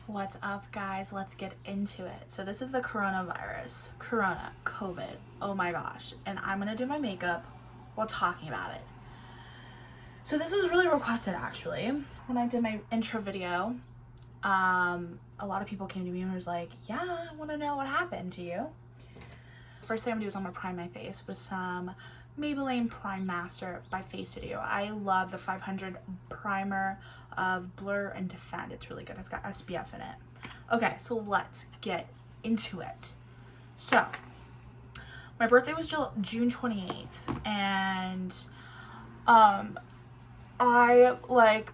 What's up, guys? Let's get into it. So this is the coronavirus. COVID. Oh my gosh. And I'm gonna do my makeup while talking about it. So this was really requested, actually. When I did my intro video, a lot of people came to me and was like, yeah, I wanna know what happened to you. First thing I'm gonna do is I'm gonna prime my face with some Maybelline Prime Master by Face Studio. I love the 500 primer of Blur and Defend. It's really good. It's got SPF in it. Okay, so let's get into it. So, my birthday was June 28th, and I, like,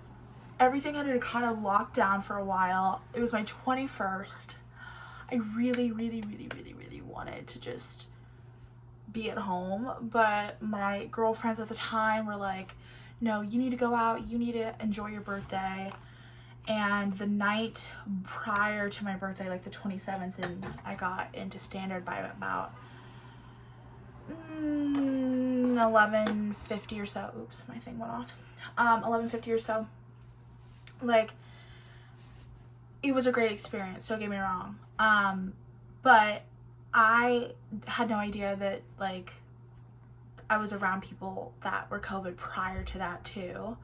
everything had to kind of lock down for a while. It was my 21st. I really wanted to just be at home, but my girlfriends at the time were like, no, you need to go out, you need to enjoy your birthday. And the night prior to my birthday, like the 27th, and I got into standard by about 11:50 or so. Oops, my thing went off. 11:50 or so. Like, it was a great experience, don't get me wrong. But I had no idea that, like, I was around people that were COVID prior to that too,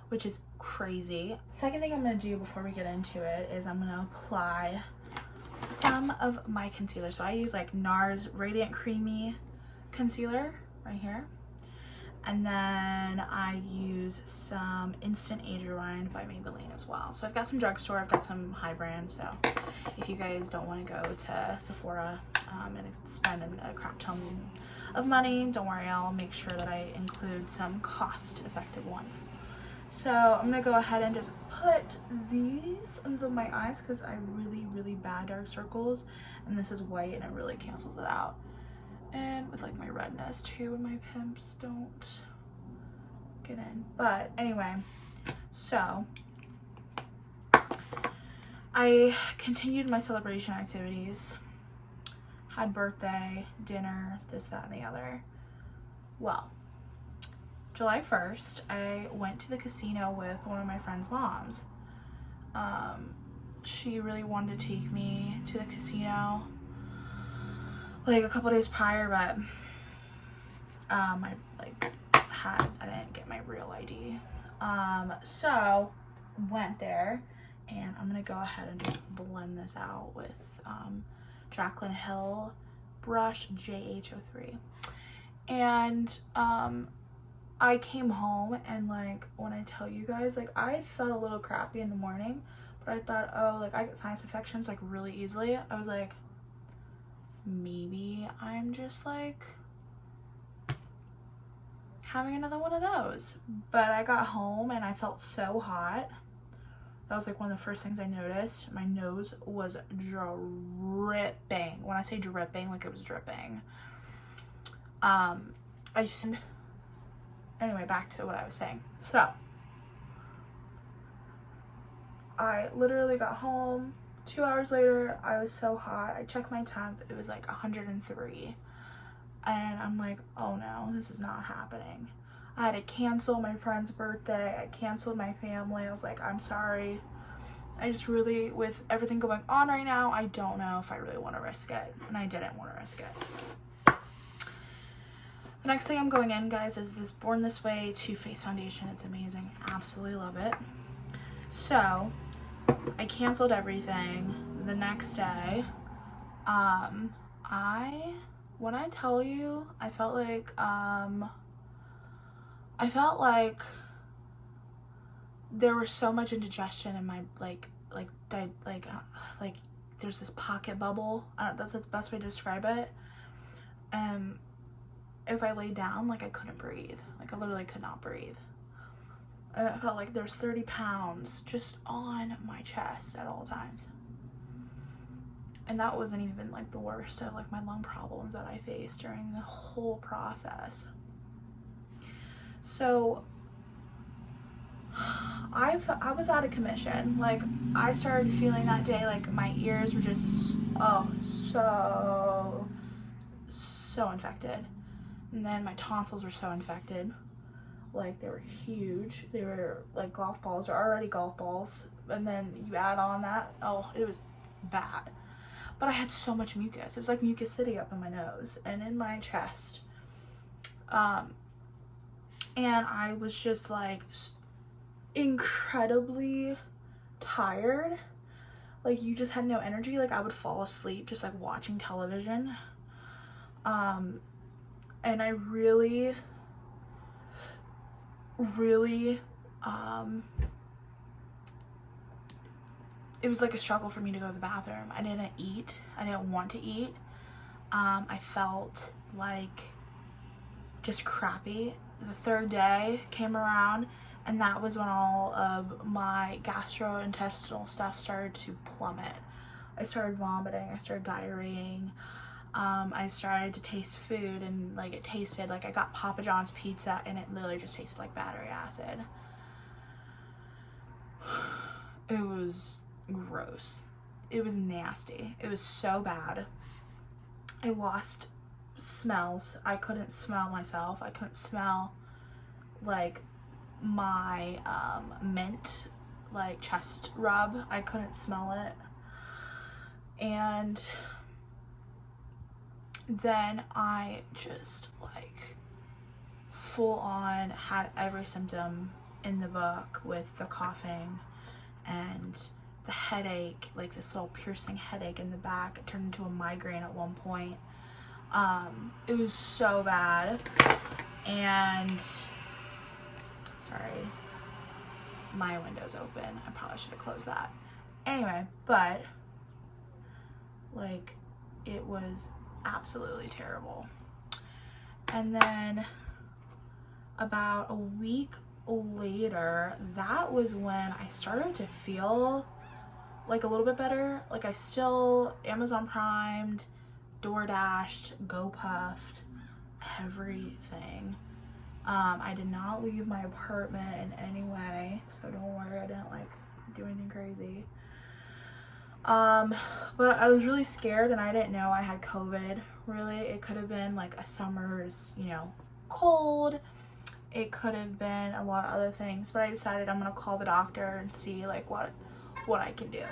which is crazy. Second thing I'm gonna do before we get into it is I'm gonna apply some of my concealer. So I use like NARS Radiant Creamy Concealer right here. And then I use some Instant Age Rewind by Maybelline as well. So I've got some drugstore, I've got some high brand. So if you guys don't want to go to Sephora and spend a crap ton of money, don't worry, I'll make sure that I include some cost-effective ones. So I'm gonna go ahead and just put these under my eyes because I have really bad dark circles, and this is white and it really cancels it out. And with like my redness too, and my pimps don't get in. But anyway, so I continued my celebration activities, had birthday, dinner, this, that, and the other. Well, July 1st, I went to the casino with one of my friend's moms. She really wanted to take me to the casino like a couple days prior, but I didn't get my real ID. So went there, and I'm gonna go ahead and just blend this out with Jaclyn Hill brush JH03. And I came home, and like, when I tell you guys, like, I felt a little crappy in the morning, but I thought, oh, like, I get sinus infections like really easily. I was like, maybe I'm just like having another one of those. But I got home and I felt so hot. That was like one of the first things I noticed. My nose was dripping. When I say dripping, like, it was dripping. Anyway, back to what I was saying. So I literally got home. 2 hours later, I was so hot. I checked my temp, it was like 103. And I'm like, oh no, this is not happening. I had to cancel my friend's birthday. I canceled my family. I was like, I'm sorry. I just really, with everything going on right now, I don't know if I really want to risk it. And I didn't want to risk it. The next thing I'm going in, guys, is this Born This Way Too Faced foundation. It's amazing. Absolutely love it. So I canceled everything. The next day, when I tell you, I felt like there was so much indigestion in my like there's this pocket bubble. That's the best way to describe it. If I laid down, like, I couldn't breathe. Like, I literally could not breathe. And it felt like there's 30 pounds just on my chest at all times. And that wasn't even like the worst of like my lung problems that I faced during the whole process. So I was out of commission. Like, I started feeling that day like my ears were just so infected. And then my tonsils were so infected. Like, they were huge. They were like golf balls, or already golf balls, and then you add on that, oh, it was bad. But I had so much mucus. It was like Mucus City up in my nose and in my chest. And I was just like incredibly tired. Like, you just had no energy. Like, I would fall asleep just like watching television. And I really it was like a struggle for me to go to the bathroom. I didn't eat. I didn't want to eat. I felt like just crappy. The third day came around, and that was when all of my gastrointestinal stuff started to plummet. I started vomiting. I started diarrheaing. I started to taste food, and like it tasted like I got Papa John's pizza, and it literally just tasted like battery acid. It was gross. It was nasty. It was so bad. I lost smells. I couldn't smell myself. I couldn't smell like my mint like chest rub. I couldn't smell it. And then I just like full on had every symptom in the book, with the coughing and the headache, like this little piercing headache in the back. It turned into a migraine at one point. It was so bad. And sorry, my window's open. I probably should have closed that. Anyway, but like it was absolutely terrible. And then about a week later, that was when I started to feel like a little bit better. Like, I still Amazon Primed, DoorDashed, GoPuffed, everything. I did not leave my apartment in any way, so don't worry, I didn't like do anything crazy. But I was really scared, and I didn't know I had COVID, really. It could have been like a summer's, cold. It could have been a lot of other things, but I decided I'm gonna call the doctor and see like what I can do.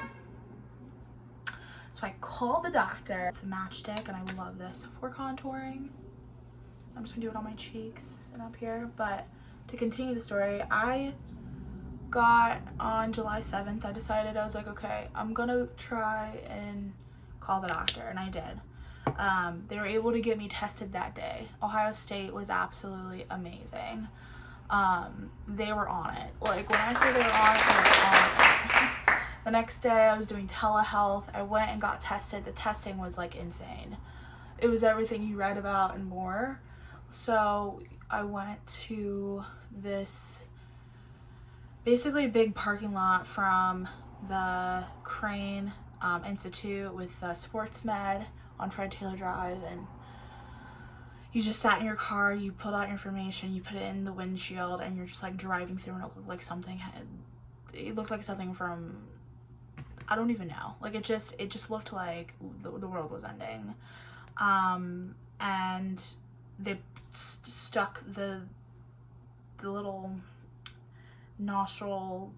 So I called the doctor. It's a matchstick, and I love this for contouring. I'm just gonna do it on my cheeks and up here. But to continue the story, I got on July 7th, I decided, I was like, okay, I'm gonna try and call the doctor, and I did. They were able to get me tested that day. Ohio State was absolutely amazing. They were on it. Like, when I say they were on it, they were on it. The next day I was doing telehealth. I went and got tested. The testing was like insane. It was everything you read about and more. So I went to this basically big parking lot from the Crane Institute with Sports Med on Fred Taylor Drive, and you just sat in your car, you pulled out your information, you put it in the windshield, and you're just like driving through, and it looked like something from, I don't even know, like it just looked like the world was ending. And they stuck the little nostril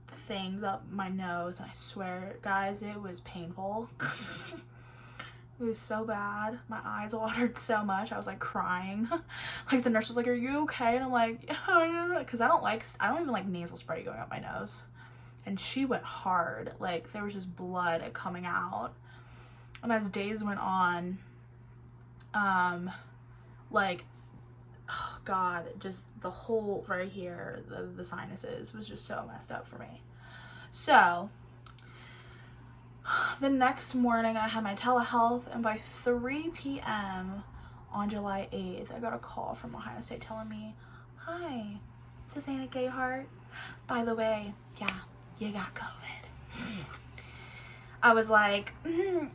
things up my nose, and I swear, guys, it was painful. It was so bad. My eyes watered so much. I was like crying. Like, the nurse was like, "Are you okay?" And I'm like, because I don't even like nasal spray going up my nose. And she went hard. Like, there was just blood coming out. And as days went on, like, oh God, just the whole right here, the sinuses was just so messed up for me. So the next morning I had my telehealth, and by 3 p.m. on July 8th, I got a call from Ohio State telling me, "Hi, this is Anna Gayhart. By the way, yeah, you got COVID." I was like, So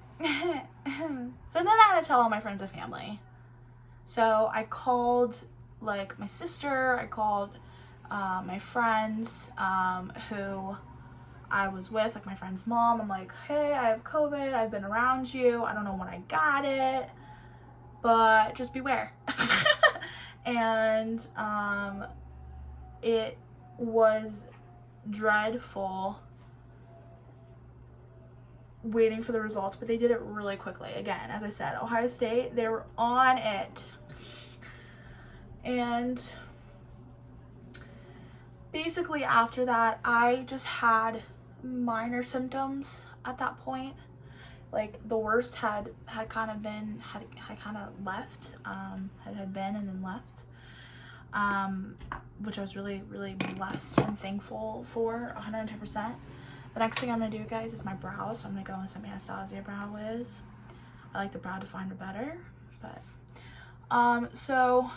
then I had to tell all my friends and family. So I called like my sister, I called my friends who I was with, like my friend's mom. I'm like, "Hey, I have COVID. I've been around you. I don't know when I got it, but just beware." And it was dreadful waiting for the results, but they did it really quickly. Again, as I said, Ohio State, they were on it. And basically after that, I just had minor symptoms at that point. Like the worst had kind of left, had been and then left, which I was really, really blessed and thankful for, 110%. The next thing I'm gonna do, guys, is my brows. So I'm gonna go in some Anastasia Brow Wiz. I like the brow definer better, but so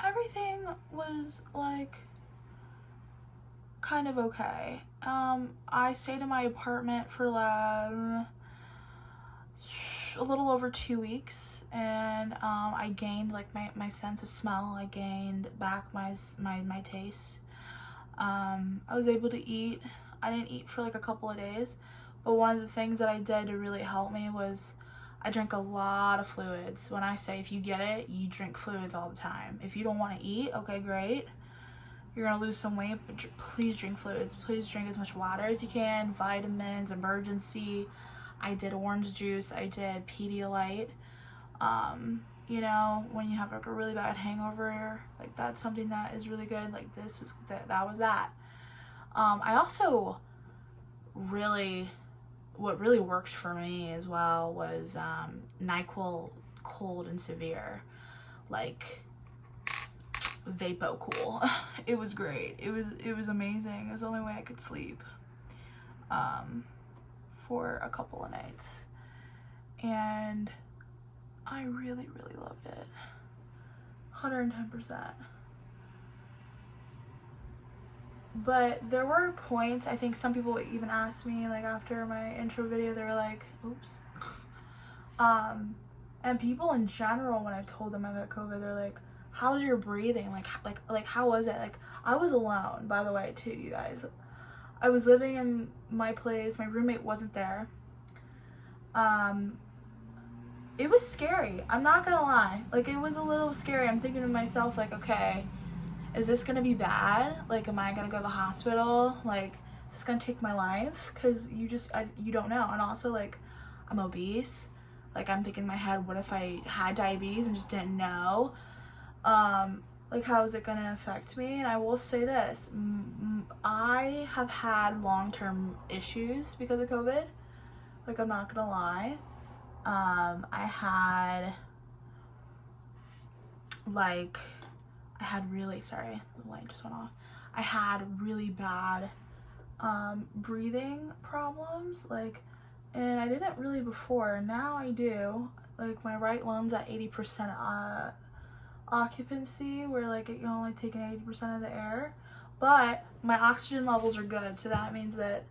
everything was like kind of okay. I stayed in my apartment for a little over 2 weeks, and I gained like my sense of smell. I gained back my taste. I was able to eat. I didn't eat for like a couple of days, but one of the things that I did to really help me was I drank a lot of fluids. When I say if you get it, you drink fluids all the time. If you don't want to eat, okay, great. You're gonna lose some weight, but please drink fluids. Please drink as much water as you can, vitamins, emergency. I did orange juice. I did Pedialyte. You know, when you have like a really bad hangover, like that's something that is really good. Like this was that was that. I also what really worked for me as well was NyQuil Cold and Severe, like Vapo Cool. It was great. It was amazing. It was the only way I could sleep for a couple of nights, and I really, really loved it. 110%. But there were points, I think some people even asked me, like after my intro video, they were like, oops. And people in general, when I've told them about COVID, they're like, how's your breathing? Like how was it? Like, I was alone, by the way, too, you guys. I was living in my place. My roommate wasn't there. It was scary. I'm not gonna lie. Like, it was a little scary. I'm thinking to myself, like, okay, is this gonna be bad? Like, am I gonna go to the hospital? Like, is this gonna take my life? Because you don't know. And also, like, I'm obese. Like, I'm thinking in my head, what if I had diabetes and just didn't know? Like, how is it gonna affect me? And I will say this, I have had long-term issues because of COVID. Like, I'm not gonna lie. I had really, sorry, the light just went off. I had really bad breathing problems, like, and I didn't really before. Now I do. Like, my right lung's at 80% occupancy, where like it can only take in 80% of the air, but my oxygen levels are good, so that means that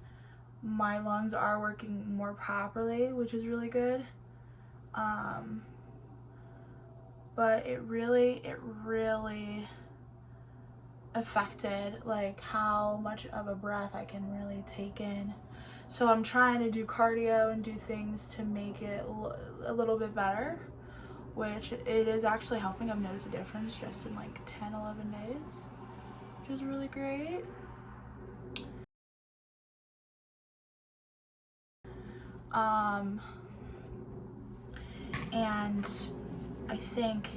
my lungs are working more properly, which is really good. But it really affected like how much of a breath I can really take in. So I'm trying to do cardio and do things to make it a little bit better, which it is actually helping. I've noticed a difference just in like 10-11 days, which is really great. And I think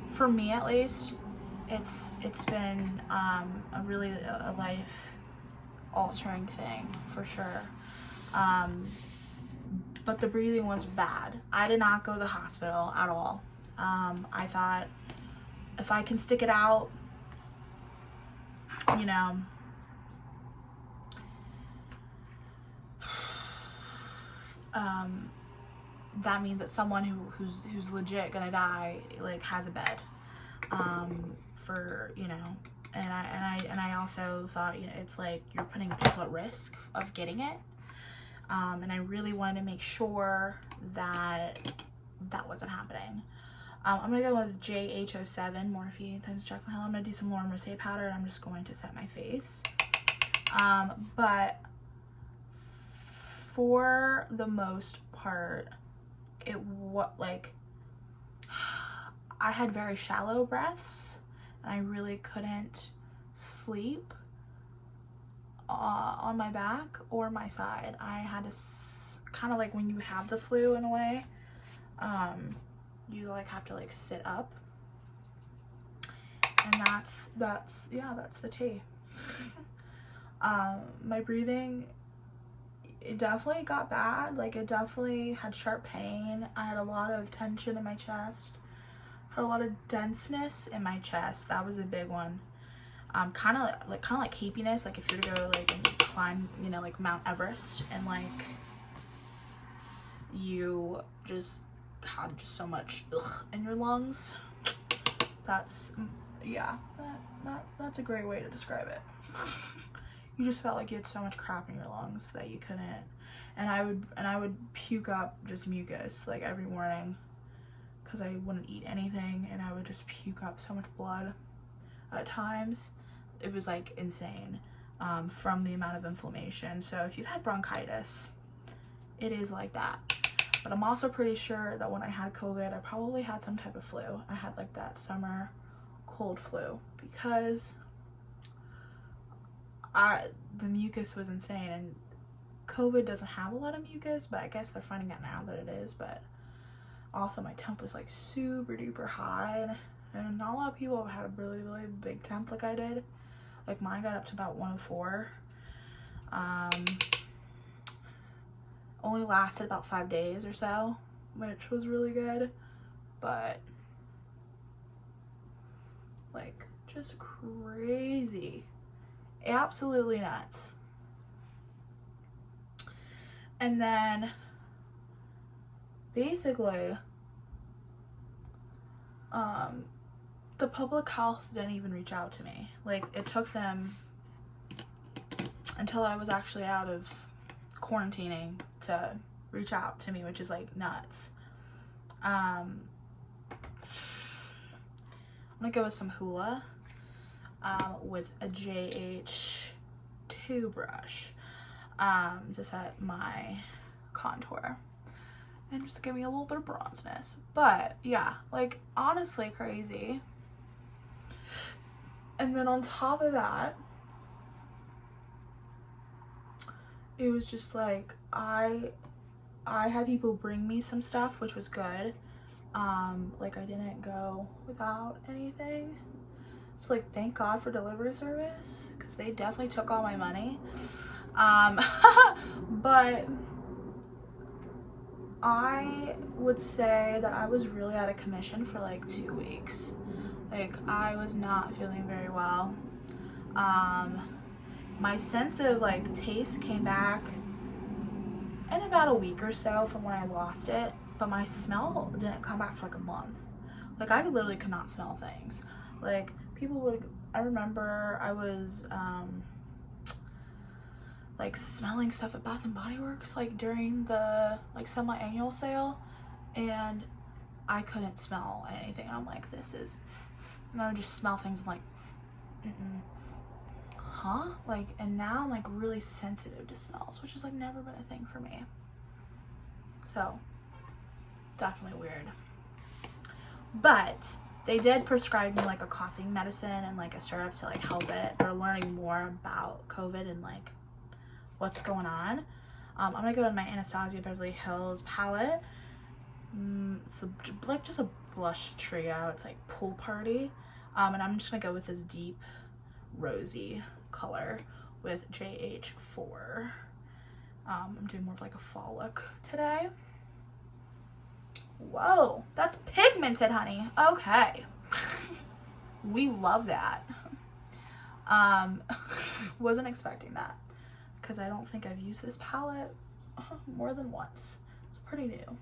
for me at least, it's been a really a life altering thing for sure. But the breathing was bad. I did not go to the hospital at all. I thought if I can stick it out, you know, that means that someone who's legit gonna die, like, has a bed, for, you know, and I also thought, you know, it's like you're putting people at risk of getting it, and I really wanted to make sure that that wasn't happening. I'm gonna go with JH07 Morphe times chocolate. I'm gonna do some Laura Mercier powder, and I'm just going to set my face, but for the most part, I had very shallow breaths, and I really couldn't sleep on my back or my side. I had to kind of like when you have the flu in a way, you like have to like sit up, and that's the tea. My breathing, it definitely got bad. Like, it definitely had sharp pain. I had a lot of tension in my chest, had a lot of denseness in my chest. That was a big one. Kind of like heapiness, like if you were to go like and climb, you know, like Mount Everest, and like you just had just so much in your lungs. That's, yeah, that's a great way to describe it. You just felt like you had so much crap in your lungs that you couldn't, and I would puke up just mucus like every morning because I wouldn't eat anything, and I would just puke up so much blood at times. It was like insane, from the amount of inflammation. So if you've had bronchitis, it is like that. But I'm also pretty sure that when I had COVID, I probably had some type of flu. I had like that summer cold flu, because the mucus was insane, and COVID doesn't have a lot of mucus, but I guess they're finding out now that it is. But also my temp was like super duper high, and not a lot of people have had a really, really big temp like I did. Like, mine got up to about 104. Only lasted about 5 days or so, which was really good, but like just crazy, absolutely nuts. And then basically the public health didn't even reach out to me. Like, it took them until I was actually out of quarantining to reach out to me, which is like nuts. I'm gonna go with some Hoola with a JH2 brush to set my contour and just give me a little bit of bronzeness. But yeah, like, honestly crazy. And then on top of that, it was just like I had people bring me some stuff, which was good. Like, I didn't go without anything. So like, thank God for delivery service, because they definitely took all my money. But I would say that I was really out of commission for like 2 weeks. Like, I was not feeling very well. My sense of like taste came back in about a week or so from when I lost it, but my smell didn't come back for like a month. Like, I literally could not smell things. Like, people would, I remember I was like smelling stuff at Bath and Body Works like during the like semi-annual sale, and I couldn't smell anything. I'm like, this is, and I would just smell things. I'm like, huh? Like, and now I'm like really sensitive to smells, which has like never been a thing for me. So definitely weird. But they did prescribe me like a coughing medicine and like a syrup to like help it. They're learning more about COVID and like what's going on. I'm gonna go with my Anastasia Beverly Hills palette. It's like just a blush trio. It's like Pool Party. And I'm just gonna go with this deep rosy color with JH4. I'm doing more of like a fall look today. Whoa, that's pigmented, honey. Okay. We love that. Wasn't expecting that, because I don't think I've used this palette more than once. It's pretty new.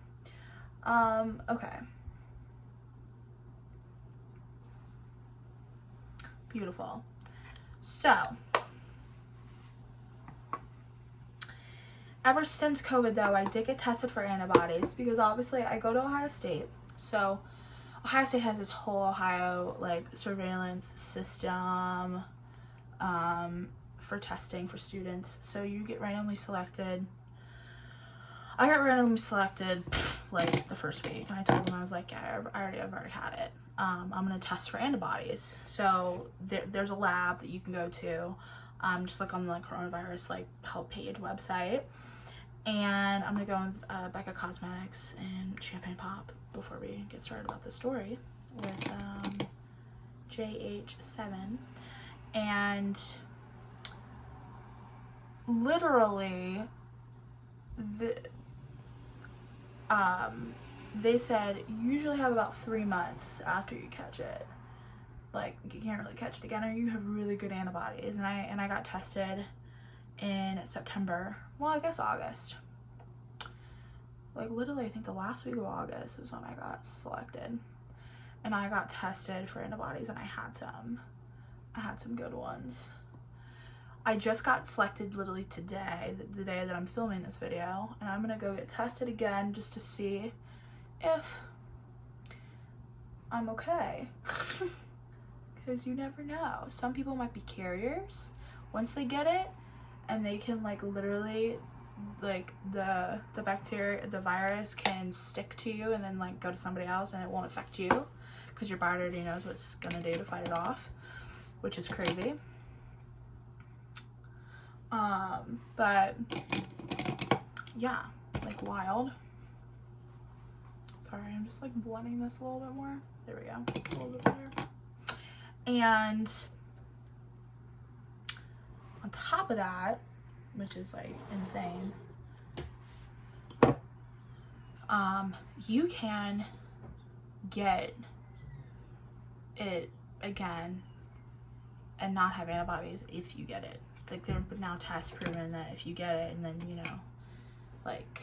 Okay. Beautiful. So, ever since COVID though, I did get tested for antibodies, because obviously I go to Ohio State. So Ohio State has this whole Ohio like surveillance system for testing for students. So you get randomly selected I got randomly selected like the first week, and I told them, I was like, yeah, I've already had it. I'm gonna test for antibodies. So there's a lab that you can go to, just like on the coronavirus like help page website. And I'm gonna go with Becca Cosmetics and Champagne Pop before we get started about the story with JH7. And literally they said you usually have about 3 months after you catch it. Like, you can't really catch it again, or you have really good antibodies. And I got tested in September. Well, I guess August. Like, literally, I think the last week of August was when I got selected. And I got tested for antibodies, and I had some good ones. I just got selected literally today, the day that I'm filming this video, and I'm gonna go get tested again just to see if I'm okay. Because you never know. Some people might be carriers once they get it, and they can like literally like the bacteria, the virus can stick to you and then like go to somebody else, and it won't affect you because your body already knows what it's gonna do to fight it off, which is crazy. But yeah, like wild. Sorry, I'm just like blending this a little bit more. There we go. It's a little bit better. And on top of that, which is like insane, you can get it again and not have antibodies if you get it. Like, there have been now tests proven that if you get it and then, you know, like,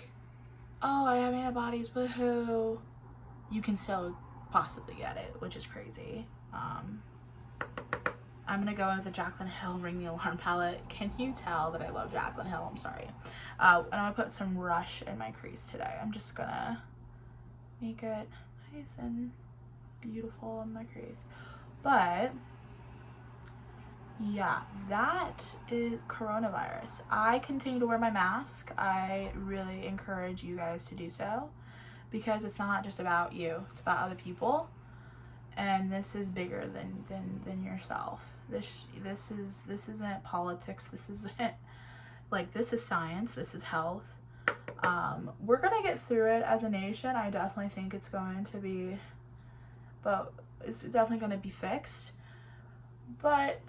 oh, I have antibodies, woohoo, you can still possibly get it, which is crazy. I'm gonna go in with the Jaclyn Hill Ring the Alarm palette. Can you tell that I love Jaclyn Hill? I'm sorry. And I'm gonna put some Rush in my crease today. I'm just gonna make it nice and beautiful in my crease. But yeah, that is coronavirus. I continue to wear my mask. I really encourage you guys to do so, because it's not just about you, it's about other people, and this is bigger than yourself. This isn't politics. This isn't like, this is science. This is health. We're gonna get through it as a nation. I definitely think it's going to be, but it's definitely going to be fixed. But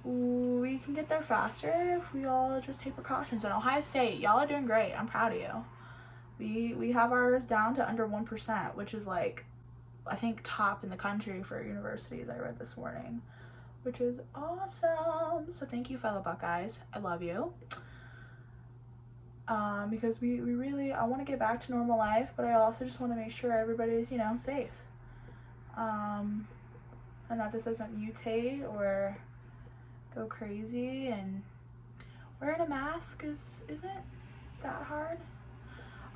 we can get there faster if we all just take precautions. And Ohio State, y'all are doing great. I'm proud of you. We have ours down to under 1%, which is like, I think, top in the country for universities, I read this morning, which is awesome. So thank you, fellow Buckeyes. I love you. Because we really, I want to get back to normal life, but I also just want to make sure everybody's, you know, safe. And that this doesn't mutate or go crazy. And wearing a mask isn't that hard.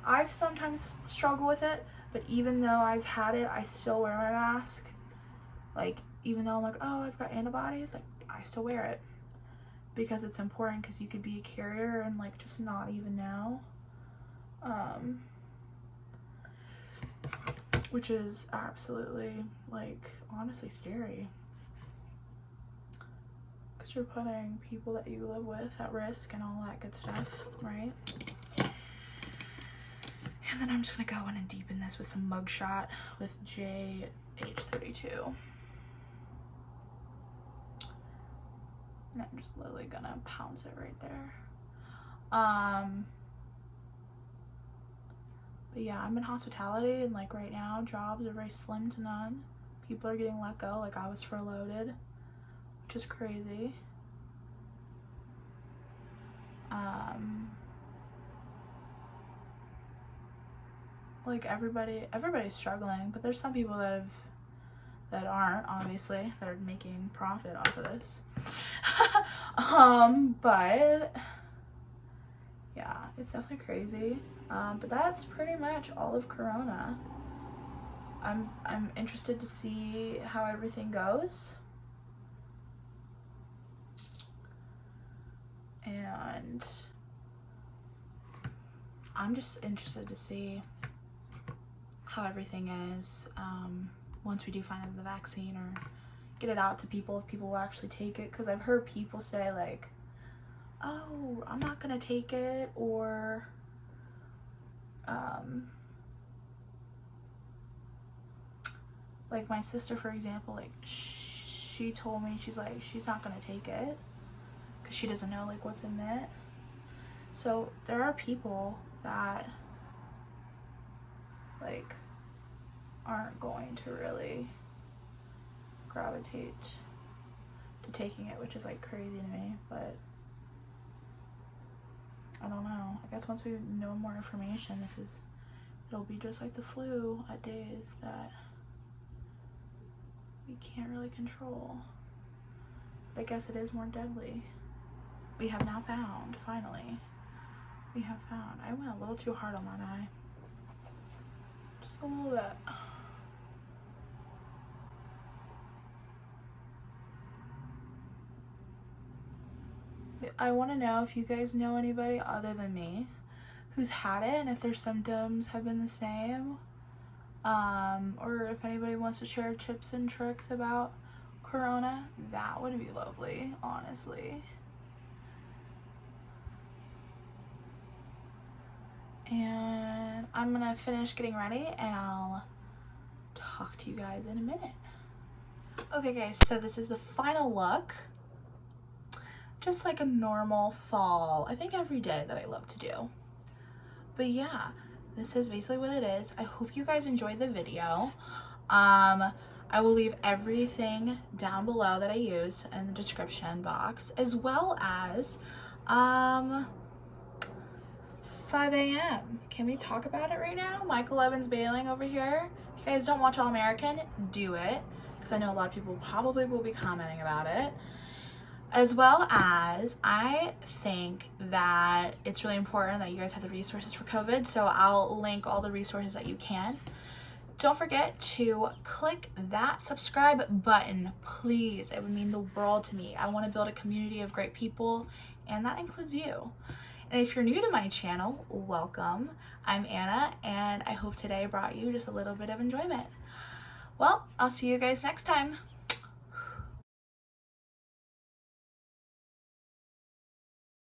I've sometimes struggled with it, but even though I've had it, I still wear my mask. Like, even though I'm like, oh, I've got antibodies, like, I still wear it. Because it's important, because you could be a carrier and like just not even know. Which is absolutely, like, honestly scary. Because you're putting people that you live with at risk and all that good stuff, right? And then I'm just gonna go in and deepen this with some mugshot with JH32. And I'm just literally gonna pounce it right there. But yeah, I'm in hospitality, and like right now, jobs are very slim to none. People are getting let go. Like, I was furloughed, which is crazy. Like, everybody's struggling, but there's some people that aren't, obviously, that are making profit off of this. But yeah, it's definitely crazy. But that's pretty much all of Corona. I'm interested to see how everything goes. And I'm just interested to see how everything is once we do find out the vaccine or get it out to people, if people will actually take it. Because I've heard people say like, oh, I'm not gonna take it, or like my sister, for example, like she told me, she's like, she's not gonna take it because she doesn't know like what's in it. So there are people that like aren't going to really gravitate to taking it, which is like crazy to me. But I don't know, I guess once we know more information, it'll be just like the flu at days that we can't really control. But I guess it is more deadly. We have now found, finally, we have found. I went a little too hard on that eye. Just a little bit. I want to know if you guys know anybody other than me who's had it, and if their symptoms have been the same, or if anybody wants to share tips and tricks about corona. That would be lovely, honestly. And I'm gonna finish getting ready and I'll talk to you guys in a minute. Okay guys, so this is the final look. Just like a normal fall, I think, every day that I love to do. But yeah, this is basically what it is. I hope you guys enjoyed the video. I will leave everything down below that I use in the description box, as well as 5 a.m. Can we talk about it right now? Michael Evans bailing over here. If you guys don't watch All American, do it, because I know a lot of people probably will be commenting about it. As well as, I think that it's really important that you guys have the resources for COVID, so I'll link all the resources that you can. Don't forget to click that subscribe button, please. It would mean the world to me. I want to build a community of great people, and that includes you. And if you're new to my channel, welcome. I'm Anna, and I hope today brought you just a little bit of enjoyment. Well, I'll see you guys next time.